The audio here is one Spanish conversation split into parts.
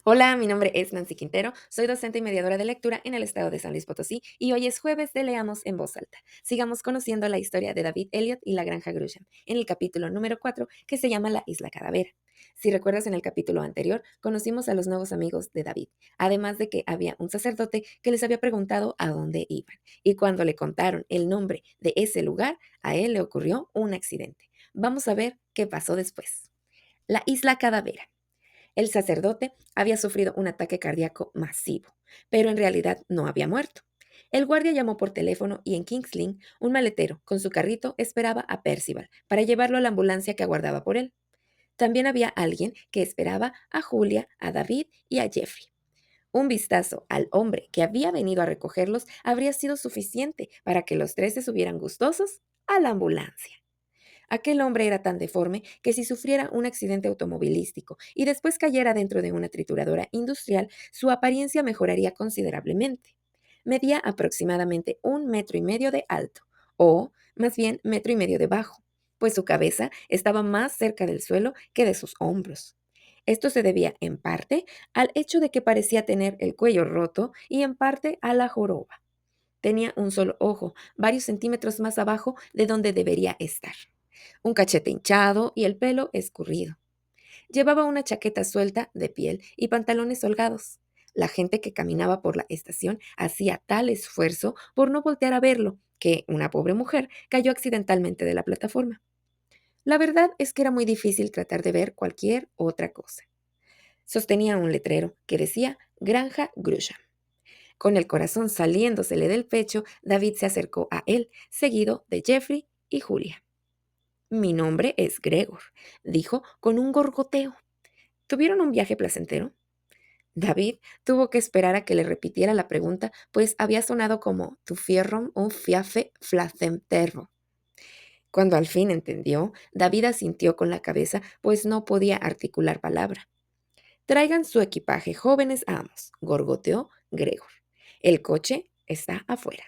Hola, mi nombre es Nancy Quintero, soy docente y mediadora de lectura en el estado de San Luis Potosí y hoy es jueves de Leamos en Voz Alta. Sigamos conociendo la historia de David Elliot y la Granja Grushan, en el capítulo número 4 que se llama La Isla Calavera. Si recuerdas, en el capítulo anterior conocimos a los nuevos amigos de David, además de que había un sacerdote que les había preguntado a dónde iban, y cuando le contaron el nombre de ese lugar, a él le ocurrió un accidente. Vamos a ver qué pasó después. La Isla Calavera. El sacerdote había sufrido un ataque cardíaco masivo, pero en realidad no había muerto. El guardia llamó por teléfono y en King's Lynn, un maletero con su carrito esperaba a Percival para llevarlo a la ambulancia que aguardaba por él. También había alguien que esperaba a Julia, a David y a Jeffrey. Un vistazo al hombre que había venido a recogerlos habría sido suficiente para que los tres se subieran gustosos a la ambulancia. Aquel hombre era tan deforme que si sufriera un accidente automovilístico y después cayera dentro de una trituradora industrial, su apariencia mejoraría considerablemente. Medía aproximadamente 1,5 metros de alto, o más bien 1,5 metros de bajo, pues su cabeza estaba más cerca del suelo que de sus hombros. Esto se debía en parte al hecho de que parecía tener el cuello roto y en parte a la joroba. Tenía un solo ojo, varios centímetros más abajo de donde debería estar, un cachete hinchado y el pelo escurrido. Llevaba una chaqueta suelta de piel y pantalones holgados. La gente que caminaba por la estación hacía tal esfuerzo por no voltear a verlo que una pobre mujer cayó accidentalmente de la plataforma. La verdad es que era muy difícil tratar de ver cualquier otra cosa. Sostenía un letrero que decía Granja Grusha. Con el corazón saliéndosele del pecho, David se acercó a él, seguido de Jeffrey y Julia. Mi nombre es Gregor, dijo con un gorgoteo. ¿Tuvieron un viaje placentero? David tuvo que esperar a que le repitiera la pregunta, pues había sonado como tuvieron un viaje placentero. Cuando al fin entendió, David asintió con la cabeza, pues no podía articular palabra. Traigan su equipaje, jóvenes amos, gorgoteó Gregor. El coche está afuera.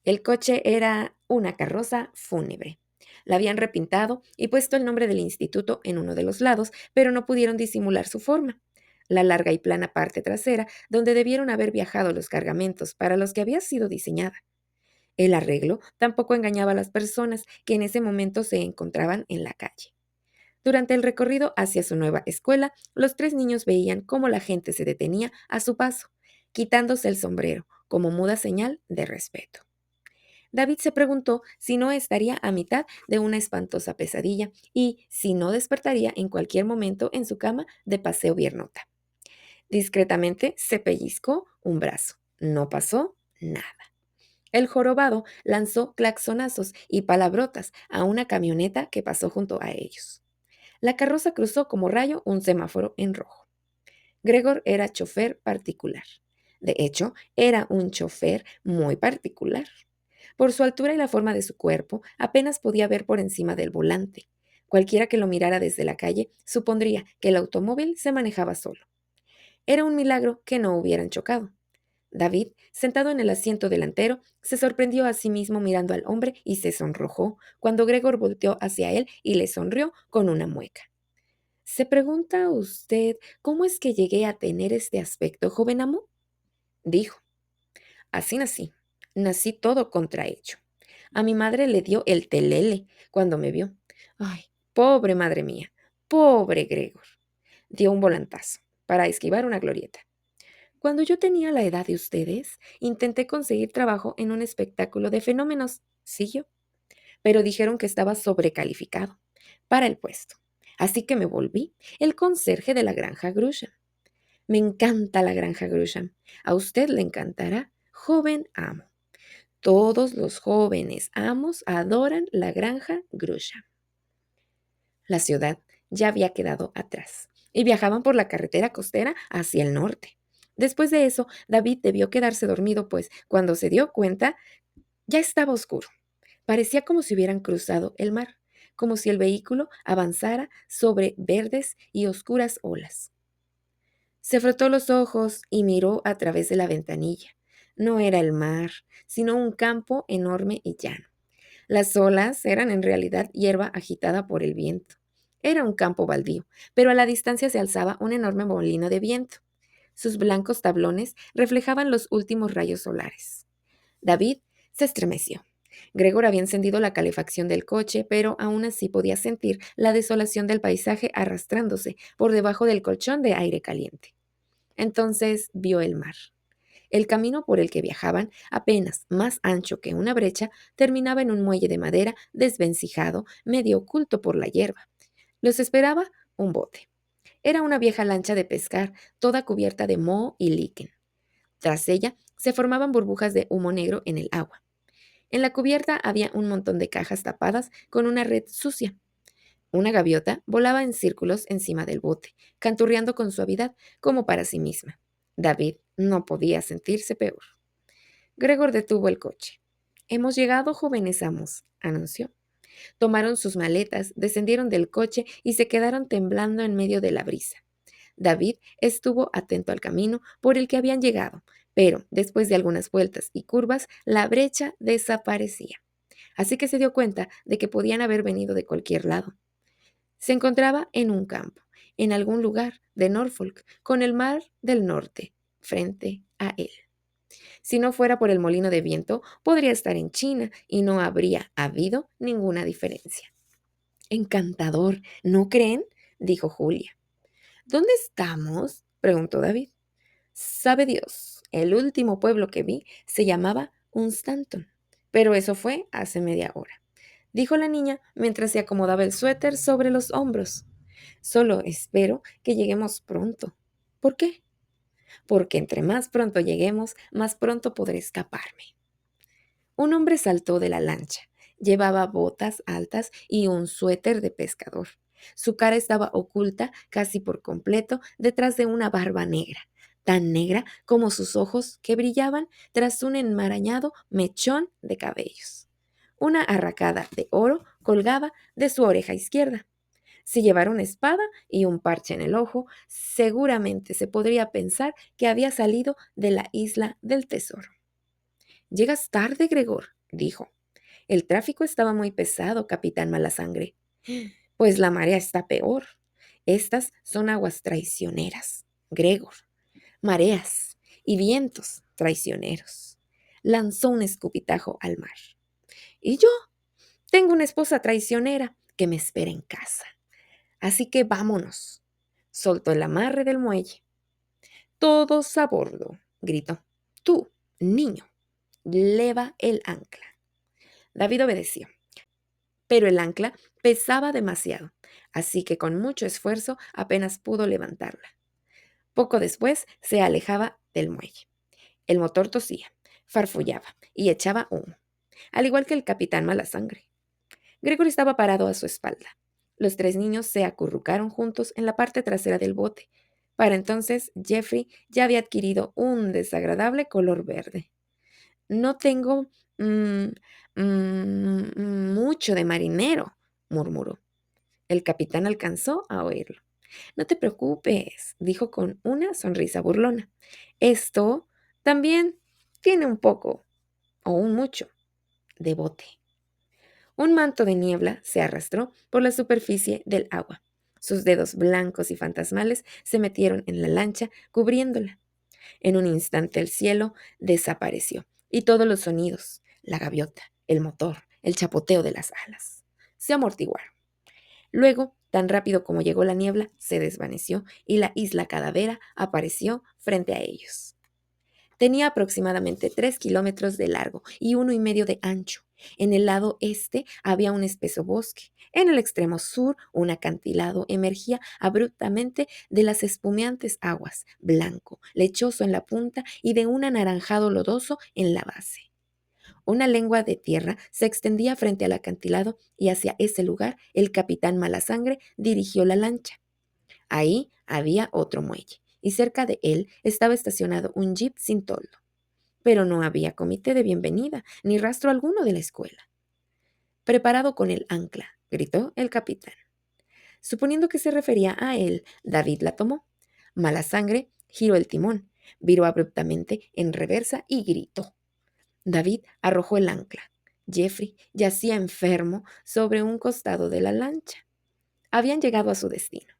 El coche era una carroza fúnebre. La habían repintado y puesto el nombre del instituto en uno de los lados, pero no pudieron disimular su forma. La larga y plana parte trasera, donde debieron haber viajado los cargamentos para los que había sido diseñada. El arreglo tampoco engañaba a las personas que en ese momento se encontraban en la calle. Durante el recorrido hacia su nueva escuela, los tres niños veían cómo la gente se detenía a su paso, quitándose el sombrero, como muda señal de respeto. David se preguntó si no estaría a mitad de una espantosa pesadilla y si no despertaría en cualquier momento en su cama de paseo viernota. Discretamente se pellizcó un brazo. No pasó nada. El jorobado lanzó claxonazos y palabrotas a una camioneta que pasó junto a ellos. La carroza cruzó como rayo un semáforo en rojo. Gregor era chofer particular. De hecho, era un chofer muy particular. Por su altura y la forma de su cuerpo, apenas podía ver por encima del volante. Cualquiera que lo mirara desde la calle supondría que el automóvil se manejaba solo. Era un milagro que no hubieran chocado. David, sentado en el asiento delantero, se sorprendió a sí mismo mirando al hombre y se sonrojó cuando Gregor volteó hacia él y le sonrió con una mueca. ¿Se pregunta usted cómo es que llegué a tener este aspecto, joven amo? Dijo. Así nací. Nací todo contrahecho. A mi madre le dio el telele cuando me vio. Ay, pobre madre mía, pobre Gregor. Dio un volantazo para esquivar una glorieta. Cuando yo tenía la edad de ustedes, intenté conseguir trabajo en un espectáculo de fenómenos, ¿siguió? Pero dijeron que estaba sobrecalificado para el puesto. Así que me volví el conserje de la granja Grusha. Me encanta la granja Grusha. A usted le encantará, joven amo. Todos los jóvenes amos adoran la granja Grusha. La ciudad ya había quedado atrás y viajaban por la carretera costera hacia el norte. Después de eso, David debió quedarse dormido, pues cuando se dio cuenta, ya estaba oscuro. Parecía como si hubieran cruzado el mar, como si el vehículo avanzara sobre verdes y oscuras olas. Se frotó los ojos y miró a través de la ventanilla. No era el mar, sino un campo enorme y llano. Las olas eran en realidad hierba agitada por el viento. Era un campo baldío, pero a la distancia se alzaba un enorme molino de viento. Sus blancos tablones reflejaban los últimos rayos solares. David se estremeció. Gregor había encendido la calefacción del coche, pero aún así podía sentir la desolación del paisaje arrastrándose por debajo del colchón de aire caliente. Entonces vio el mar. El camino por el que viajaban, apenas más ancho que una brecha, terminaba en un muelle de madera desvencijado, medio oculto por la hierba. Los esperaba un bote. Era una vieja lancha de pescar, toda cubierta de moho y liquen. Tras ella se formaban burbujas de humo negro en el agua. En la cubierta había un montón de cajas tapadas con una red sucia. Una gaviota volaba en círculos encima del bote, canturreando con suavidad como para sí misma. David no podía sentirse peor. Gregor detuvo el coche. «Hemos llegado, jóvenes amos», anunció. Tomaron sus maletas, descendieron del coche y se quedaron temblando en medio de la brisa. David estuvo atento al camino por el que habían llegado, pero después de algunas vueltas y curvas, la brecha desaparecía. Así que se dio cuenta de que podían haber venido de cualquier lado. Se encontraba en un campo, en algún lugar de Norfolk, con el mar del norte frente a él. Si no fuera por el molino de viento, podría estar en China y no habría habido ninguna diferencia. «Encantador, ¿no creen?», dijo Julia. «¿Dónde estamos?», preguntó David. «Sabe Dios, el último pueblo que vi se llamaba Unstanton, pero eso fue hace media hora», dijo la niña mientras se acomodaba el suéter sobre los hombros. «Solo espero que lleguemos pronto». «¿Por qué?». «Porque entre más pronto lleguemos, más pronto podré escaparme». Un hombre saltó de la lancha. Llevaba botas altas y un suéter de pescador. Su cara estaba oculta casi por completo detrás de una barba negra, tan negra como sus ojos que brillaban tras un enmarañado mechón de cabellos. Una arracada de oro colgaba de su oreja izquierda. Si llevara una espada y un parche en el ojo, seguramente se podría pensar que había salido de la isla del tesoro. «Llegas tarde, Gregor», dijo. «El tráfico estaba muy pesado, capitán Malasangre». «Pues la marea está peor. Estas son aguas traicioneras, Gregor. Mareas y vientos traicioneros». Lanzó un escupitajo al mar. «Y yo tengo una esposa traicionera que me espera en casa. Así que vámonos». Soltó el amarre del muelle. «Todos a bordo», gritó. «Tú, niño, leva el ancla». David obedeció, pero el ancla pesaba demasiado, así que con mucho esfuerzo apenas pudo levantarla. Poco después se alejaba del muelle. El motor tosía, farfullaba y echaba humo, al igual que el capitán Malasangre. Gregory estaba parado a su espalda. Los tres niños se acurrucaron juntos en la parte trasera del bote. Para entonces, Jeffrey ya había adquirido un desagradable color verde. «No tengo mucho de marinero», murmuró. El capitán alcanzó a oírlo. «No te preocupes», dijo con una sonrisa burlona. «Esto también tiene un poco, o un mucho, de bote». Un manto de niebla se arrastró por la superficie del agua. Sus dedos blancos y fantasmales se metieron en la lancha, cubriéndola. En un instante el cielo desapareció y todos los sonidos, la gaviota, el motor, el chapoteo de las alas, se amortiguaron. Luego, tan rápido como llegó la niebla, se desvaneció y la isla Calavera apareció frente a ellos. Tenía aproximadamente 3 kilómetros de largo y 1,5 de ancho. En el lado este había un espeso bosque. En el extremo sur, un acantilado emergía abruptamente de las espumeantes aguas, blanco, lechoso en la punta y de un anaranjado lodoso en la base. Una lengua de tierra se extendía frente al acantilado y hacia ese lugar el capitán Malasangre dirigió la lancha. Ahí había otro muelle, y cerca de él estaba estacionado un jeep sin toldo. Pero no había comité de bienvenida, ni rastro alguno de la escuela. «Preparado con el ancla», gritó el capitán. Suponiendo que se refería a él, David la tomó. Malasangre giró el timón, viró abruptamente en reversa y gritó. David arrojó el ancla. Jeffrey yacía enfermo sobre un costado de la lancha. Habían llegado a su destino.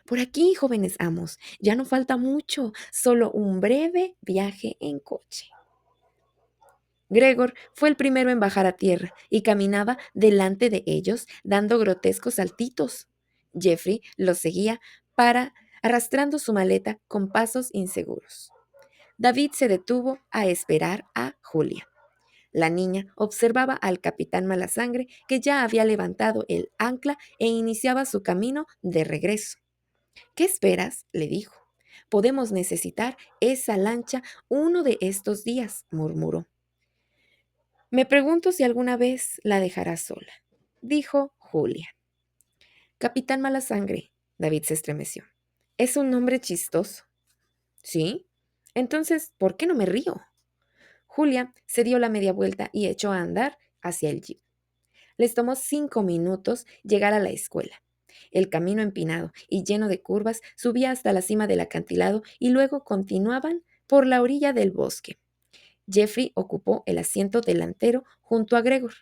Por aquí, jóvenes amos, ya no falta mucho, solo un breve viaje en coche. Gregor fue el primero en bajar a tierra y caminaba delante de ellos dando grotescos saltitos. Jeffrey los seguía para arrastrando su maleta con pasos inseguros. David se detuvo a esperar a Julia. La niña observaba al capitán Malasangre que ya había levantado el ancla e iniciaba su camino de regreso. ¿Qué esperas?, le dijo. Podemos necesitar esa lancha uno de estos días, murmuró. Me pregunto si alguna vez la dejará sola, dijo Julia. Capitán Malasangre, David se estremeció. Es un nombre chistoso. ¿Sí? Entonces, ¿por qué no me río? Julia se dio la media vuelta y echó a andar hacia el jeep. Les tomó 5 minutos llegar a la escuela. El camino empinado y lleno de curvas subía hasta la cima del acantilado y luego continuaban por la orilla del bosque. Jeffrey ocupó el asiento delantero junto a Gregor.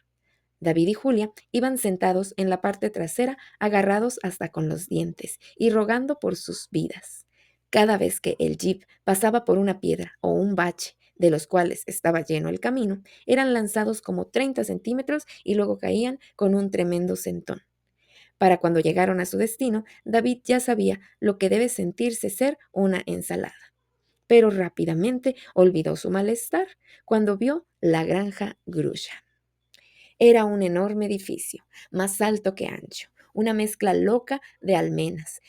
David y Julia iban sentados en la parte trasera, agarrados hasta con los dientes y rogando por sus vidas. Cada vez que el jeep pasaba por una piedra o un bache, de los cuales estaba lleno el camino, eran lanzados como 30 centímetros y luego caían con un tremendo sentón. Para cuando llegaron a su destino, David ya sabía lo que debe sentirse ser una ensalada. Pero rápidamente olvidó su malestar cuando vio la granja Grusha. Era un enorme edificio, más alto que ancho, una mezcla loca de almenas,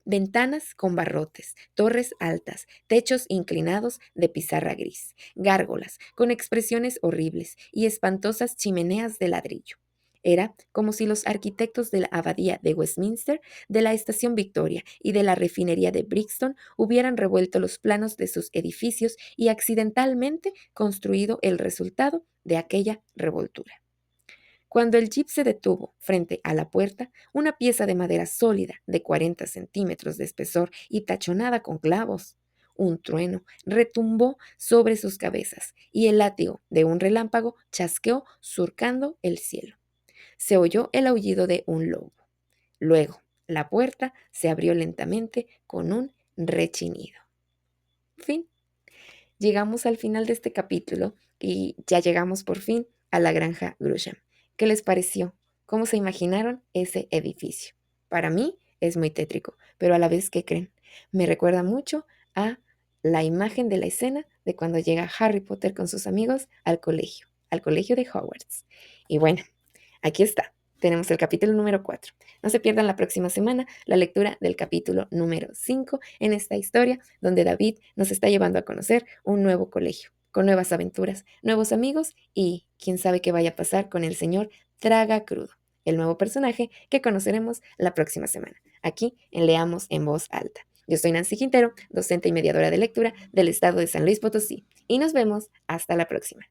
ventanas con barrotes, torres altas, techos inclinados de pizarra gris, gárgolas con expresiones horribles y espantosas chimeneas de ladrillo. Era como si los arquitectos de la abadía de Westminster, de la estación Victoria y de la refinería de Brixton hubieran revuelto los planos de sus edificios y accidentalmente construido el resultado de aquella revoltura. Cuando el jeep se detuvo frente a la puerta, una pieza de madera sólida de 40 centímetros de espesor y tachonada con clavos, un trueno retumbó sobre sus cabezas y el látigo de un relámpago chasqueó surcando el cielo. Se oyó el aullido de un lobo. Luego, la puerta se abrió lentamente con un rechinido. Fin. Llegamos al final de este capítulo y ya llegamos por fin a la granja Grusha. ¿Qué les pareció? ¿Cómo se imaginaron ese edificio? Para mí es muy tétrico, pero a la vez, ¿qué creen? Me recuerda mucho a la imagen de la escena de cuando llega Harry Potter con sus amigos al colegio de Hogwarts. Y bueno, aquí está. Tenemos el capítulo número 4. No se pierdan la próxima semana la lectura del capítulo número 5 en esta historia donde David nos está llevando a conocer un nuevo colegio, con nuevas aventuras, nuevos amigos y quién sabe qué vaya a pasar con el señor Traga Crudo, el nuevo personaje que conoceremos la próxima semana, aquí en Leamos en Voz Alta. Yo soy Nancy Quintero, docente y mediadora de lectura del estado de San Luis Potosí, y nos vemos hasta la próxima.